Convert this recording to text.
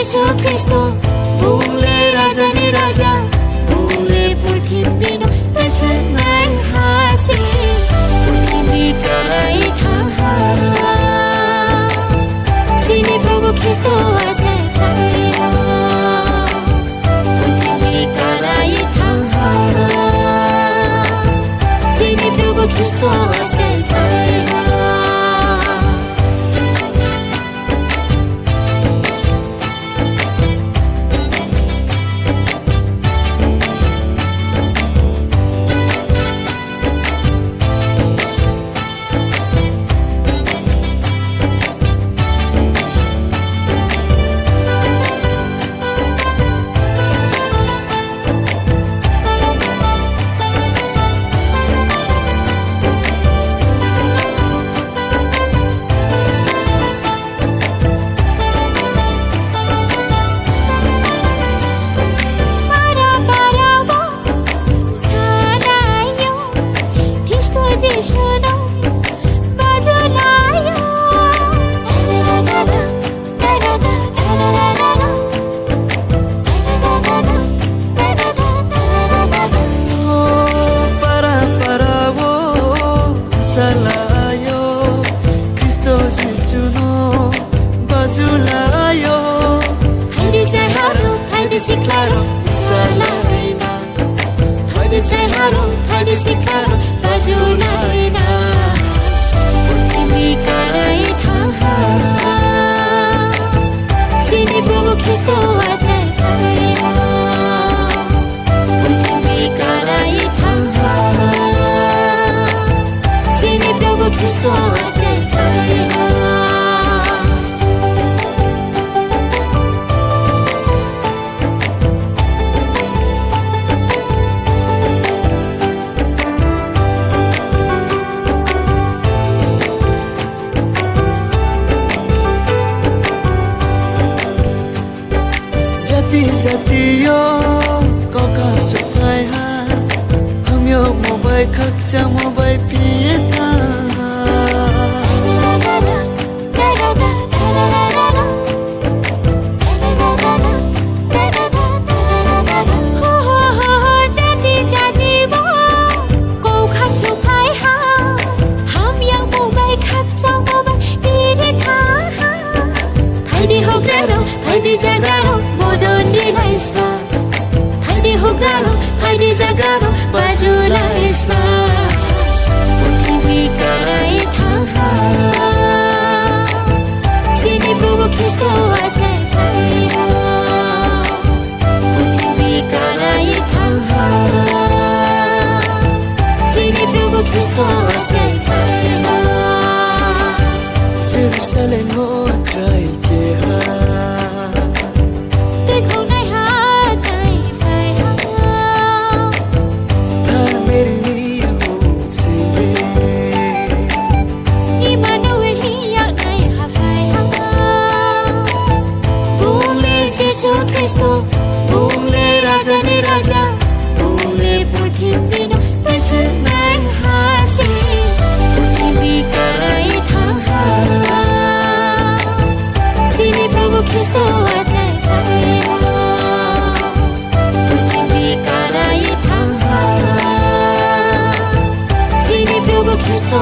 যিশু খ্রিস্ট বলে রাজা নি রাজা বলে Purthimbi no thang hasi Purthimbi karai thang যিনি প্রভু খ্রিস্ট আছে Purthimbi karai thang যিনি প্রভু খ্রিস্ট আছে Salayo, Cristo Jésus no bazulayo. Haydi chay haro, haydi siklaro, salayna. Haydi chay haro, haydi siklaro, bazulayna. Purthimbi karai thang যিনি প্রভু খ্রিস্ট আছে Purthimbi karai thang যিনি প্রভু খ্রিস্ট আছে Jati jati yo koka sukai ha hum yo mobile khak cha mobile piye tha Haydi jagaro, bodon dilaisna. Haydi hograro, haydi jagaro, bazulaisna. Purthimbi karai thang যিনি প্রভু খ্রিস্ট আছে Purthimbi karai thang যিনি প্রভু খ্রিস্ট আছে Jerusalem mo trai ke ha देखो नहा जाए फाय Thar meri liye ho sile Emmanuel hi yak nai ha fay bole যিশু খ্রিস্ট bole raja ni raja bole Purthimbi no thang hasi Purthimbi karai thang যিনি প্রভু খ্রিস্ট আছে Purthimbi karai thang যিনি প্রভু খ্রিস্ট